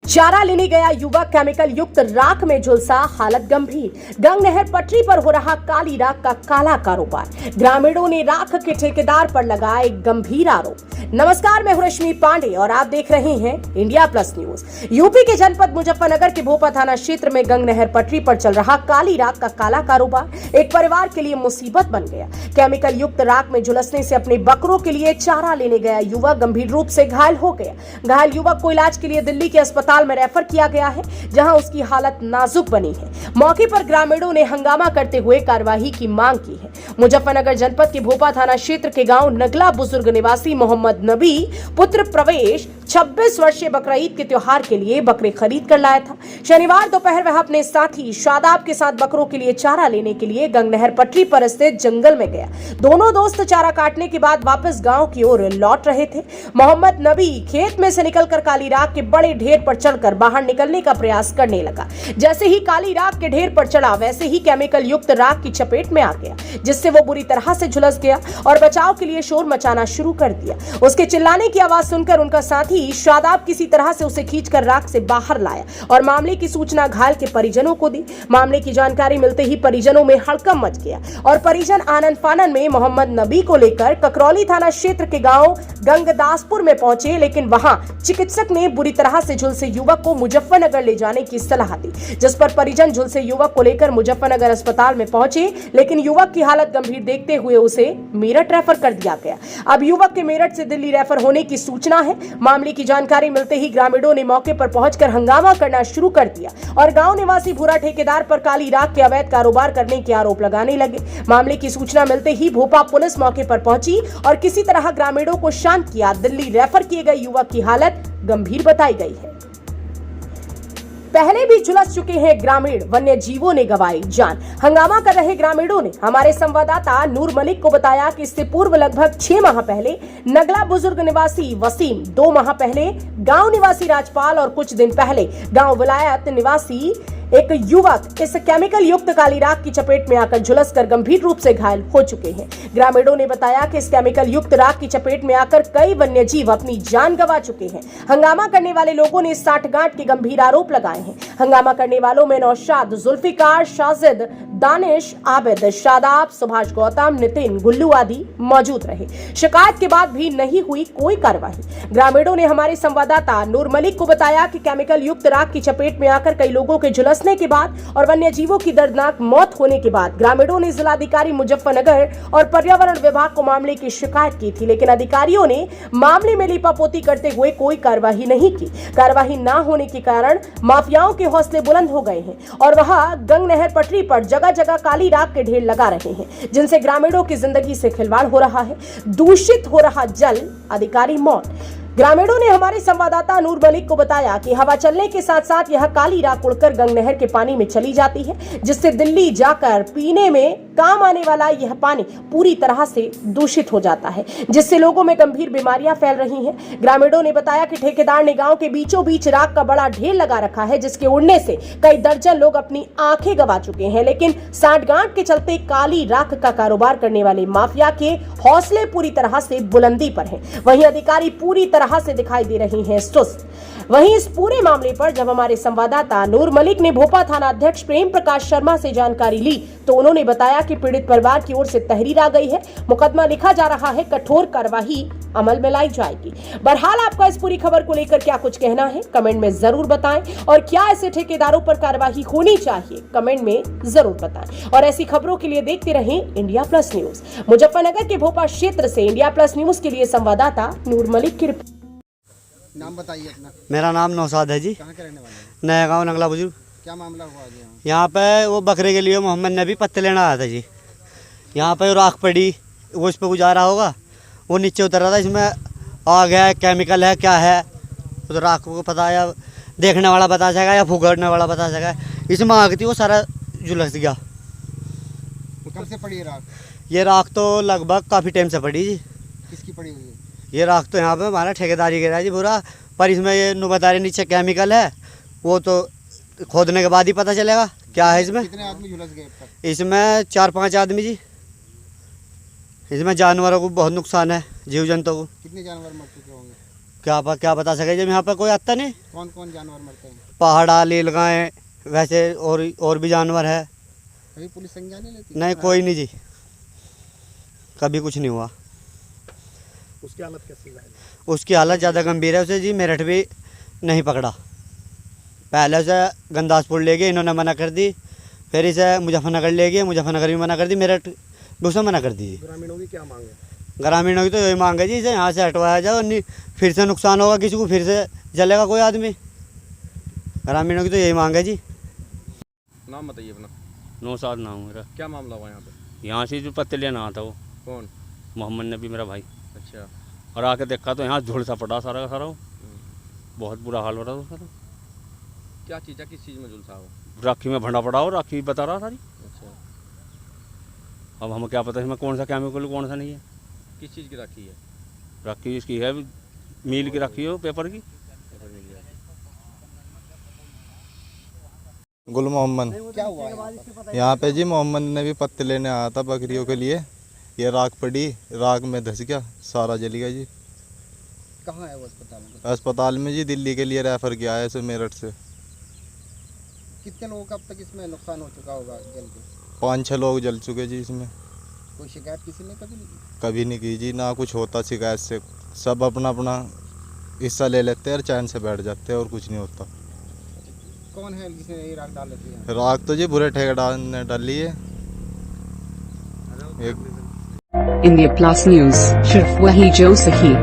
चारा लेने गया युवक केमिकल युक्त राख में झुलसा, हालत गंभीर। गंग नहर पटरी पर हो रहा काली राख का काला कारोबार। ग्रामीणों ने राख के ठेकेदार पर लगाए गंभीर आरोप। नमस्कार, मैं हूं रश्मि पांडे और आप देख रहे हैं इंडिया प्लस न्यूज। यूपी के जनपद मुजफ्फरनगर के भोपा थाना क्षेत्र में गंग नहर पटरी पर चल रहा काली राख का काला कारोबार एक परिवार के लिए मुसीबत बन गया। केमिकल युक्त राख में झुलसने से अपने बकरों के लिए चारा लेने गया युवक गंभीर रूप से घायल हो गया। घायल युवक को इलाज के लिए दिल्ली के अस्पताल में रेफर किया गया है, जहां उसकी हालत नाजुक बनी है। मौके पर ग्रामीणों ने हंगामा करते हुए कार्यवाही की मांग की है। मुजफ्फरनगर जनपद के भोपा थाना क्षेत्र के गांव नगला बुजुर्ग निवासी मोहम्मद नबी पुत्र प्रवेश 26 वर्षीय बकरा ईद के त्योहार के लिए बकरे खरीद कर लाया था। शनिवार दोपहर वह अपने साथी शादाब के साथ बकरों के लिए चारा लेने के लिए गंग नहर पटरी पर स्थित जंगल में गया। दोनों दोस्त चारा काटने के बाद वापस गांव की ओर लौट रहे थे। मोहम्मद नबी खेत में से निकलकर काली राख के बड़े ढेर पर चढ़कर बाहर निकलने का प्रयास करने लगा। जैसे ही काली राख के ढेर पर चढ़ा, वैसे ही केमिकल युक्त राख की चपेट में आ गया, जिससे वो बुरी तरह से झुलस गया और बचाव के लिए शोर मचाना शुरू कर दिया। उसके चिल्लाने की आवाज सुनकर उनका साथी शादाब किसी तरह से उसे खींचकर राख से बाहर लाया और मामले की सूचना घायल के परिजनों को दी। मामले की जानकारी मिलते ही परिजनों में हड़कंप मच गया और परिजन आनंद फानन में मोहम्मद नबी को लेकर ककरौली थाना क्षेत्र के गांव गंगदासपुर में पहुंचे, लेकिन वहां चिकित्सक ने बुरी तरह से झुलसे युवक को मुजफ्फरनगर ले जाने की सलाह दी, जिस पर परिजन झुलसे युवक को लेकर मुजफ्फरनगर अस्पताल में पहुंचे, लेकिन युवक की हालत गंभीर देखते हुए उसे मेरठ रेफर कर दिया गया। अब युवक के मेरठ से दिल्ली रेफर होने की सूचना है। मामले की जानकारी मिलते ही ग्रामीणों ने मौके पर पहुंचकर हंगामा करना शुरू कर दिया और गांव निवासी भूरा ठेकेदार पर काली राख के अवैध कारोबार करने के आरोप लगाने लगे। मामले की सूचना मिलते ही भोपा पुलिस मौके पर पहुंची और किसी तरह ग्रामीणों को शांत किया। दिल्ली रेफर किए गए युवक की हालत गंभीर बताई गई है। पहले भी झुलस चुके हैं ग्रामीण, वन्य जीवों ने गंवाई जान। हंगामा कर रहे ग्रामीणों ने हमारे संवाददाता नूर मलिक को बताया कि इससे पूर्व लगभग 6 माह पहले नगला बुजुर्ग निवासी वसीम, 2 माह पहले गांव निवासी राजपाल और कुछ दिन पहले गांव विलायत निवासी एक युवक इस केमिकल युक्त काली राख की चपेट में आकर झुलसकर गंभीर रूप से घायल हो चुके हैं। ग्रामीणों ने बताया कि इस केमिकल युक्त राख की चपेट में आकर कई वन्य जीव अपनी जान गंवा चुके हैं। हंगामा करने वाले लोगों ने साठगांठ के गंभीर आरोप लगाए हैं। हंगामा करने वालों में नौशाद, जुल्फिकार, शाजिद, दानिश, आबिद, शादाब, सुभाष गौतम, नितिन, गुल्लू आदि मौजूद रहे। शिकायत के बाद भी नहीं हुई कोई कार्रवाई। ग्रामीणों ने हमारे संवाददाता नूर मलिक को बताया कि केमिकल युक्त राख की चपेट में आकर कई लोगों के झुलसने के बाद और वन्य जीवों की दर्दनाक मौत होने के बाद ग्रामीणों ने जिलाधिकारी मुजफ्फरनगर और पर्यावरण विभाग को मामले की शिकायत की थी, लेकिन अधिकारियों ने मामले में लीपापोती करते हुए कोई कार्यवाही नहीं की। कार्यवाही न होने के कारण माफियाओं के हौसले बुलंद हो गए हैं और वह गंग नहर पटरी पर जगह जगह काली राख के ढेर लगा रहे हैं, जिनसे ग्रामीणों की जिंदगी से खिलवाड़ हो रहा है। दूषित हो रहा जल, अधिकारी मौत। ग्रामीणों ने हमारे संवाददाता नूर मलिक को बताया कि हवा चलने के साथ साथ यह काली राख उड़कर गंग नहर के पानी में चली जाती है, जिससे दिल्ली जाकर पीने में काम आने वाला यह पानी पूरी तरह से दूषित हो जाता है, जिससे लोगों में गंभीर बीमारियां फैल रही हैं। ग्रामीणों ने बताया कि ठेकेदार ने गांव के बीचों बीच राख का बड़ा ढेर लगा रखा है, जिसके उड़ने से कई दर्जन लोग अपनी आंखें गंवा चुके हैं, लेकिन साठगांठ के चलते काली राख का कारोबार करने वाले माफिया के हौसले पूरी तरह से बुलंदी पर हैं। वहीं अधिकारी पूरी तरह से दिखाई दे रही हैं सुस्त। वहीं इस पूरे मामले पर जब हमारे संवाददाता नूर मलिक ने भोपा थाना अध्यक्ष प्रेम प्रकाश शर्मा से जानकारी ली, तो उन्होंने बताया कि पीड़ित परिवार की ओर से तहरीर आ गई है, मुकदमा लिखा जा रहा है, कठोर कार्यवाही अमल में लाई जाएगी। बहरहाल आपका इस पूरी खबर को लेकर क्या कुछ कहना है, कमेंट में जरूर बताएं और क्या ऐसे ठेकेदारों पर कार्यवाही होनी चाहिए, कमेंट में जरूर बताएं। और ऐसी खबरों के लिए देखते रहें इंडिया प्लस न्यूज। मुजफ्फरनगर के भोपा क्षेत्र से इंडिया प्लस न्यूज के लिए संवाददाता नूर मलिक की रिपोर्ट। नाम बताइए अपना। मेरा नाम नौशाद है जी। कहाँ के रहने वाले हैं? नया गाँव नगला बुजुर्ग। क्या मामला हुआ आज यहाँ? यहाँ पे वो बकरे के लिए मोहम्मद नबी पत्ते लेना आया था जी। यहाँ पे राख पड़ी, वो इस पर गुजारा होगा, वो नीचे उतर रहा था, इसमें आग है, केमिकल है, क्या है तो राख को पता है, या देखने वाला बता सकेगा या फुगड़ने वाला बता सकेगा। इसमें आग थी, वो सारा झुलस गया। कब से पड़ी है राख? ये राख तो लगभग काफ़ी टाइम से पड़ी जी। किसकी पड़ी हुई है? ये राख तो यहाँ पे हमारा ठेकेदारी गिरा जी पूरा, पर इसमें ये नुबतारी नीचे केमिकल है, वो तो खोदने के बाद ही पता चलेगा क्या है इसमें। कितने आदमी झुलस गए अब तक? इसमें 4-5 आदमी जी। इसमें जानवरों को बहुत नुकसान है, जीव जंतुओं को। कितने जानवर मर चुके होंगे? क्या बता सके जब यहाँ पर कोई आता नहीं। कौन कौन जानवर मरते हैं? पहाड़ा, नीलगाय, वैसे और भी जानवर है। कभी पुलिस संज्ञान नहीं लेती? नहीं, कोई नहीं जी, कभी कुछ नहीं हुआ। उसकी हालत कैसी है? उसकी हालत ज़्यादा गंभीर है। उसे जी मेरठ भी नहीं पकड़ा, पहले उसे गंदासपुर ले गए, इन्होंने मना कर दी। फिर इसे मुजफ्फरनगर ले गए, मुजफ्फरनगर भी मना कर दी, मेरठ भी उसे मना कर दी। ग्रामीणों की क्या मांग है? ग्रामीणों की तो यही मांग है जी, इसे यहाँ से हटवाया जाए, नहीं फिर से नुकसान होगा किसी को, फिर से जलेगा कोई आदमी। ग्रामीणों की तो यही मांग है जी। नाम बताइए अपना। नौशाद नाम मेरा। क्या मामला हुआ यहाँ पे? यहाँ से जो पत्ते लेना आता वो कौन? मोहम्मद नबी मेरा भाई। अच्छा। और आके देखा तो यहाँ झुल सा पड़ा सारा का सारा वो। बहुत बुरा हाल हो रहा था सारा। क्या चीज़ है, किस चीज़ में झुलसा हो? राखी में भंडा पड़ा हो, राखी बता रहा सारी। अच्छा। अब हमें क्या पता इसमें कौन सा केमिकल कौन सा नहीं है। किस चीज़ की राखी है? राखी इसकी है मील की राखी है, पेपर की। गुल मोहम्मद। क्या हुआ यहाँ पर? यहाँ पे जी मोहम्मद ने भी पत्ते लेने आया था बकरियों के लिए, ये राख पड़ी, राख में धंस गया, सारा जल गया जी। कहाँ है वो अस्पताल में? अस्पताल में जी, दिल्ली के लिए रेफर किया है इसे मेरठ से। कितने लोगों का अब तक इसमें नुकसान हो चुका होगा जल के? 5-6 लोग जल चुके जी इसमें। कोई शिकायत किसी ने कभी नहीं की? कभी नहीं की जी, ना कुछ होता शिकायत से। सब अपना अपना हिस्सा ले लेते हैं और चैन से बैठ जाते हैं और कुछ नहीं होता। कौन है जिसने ये राख डाल रखी है? राख तो जी बुरे ठेकेदार ने डाली है। एक India Plus News, सिर्फ वही जो सही।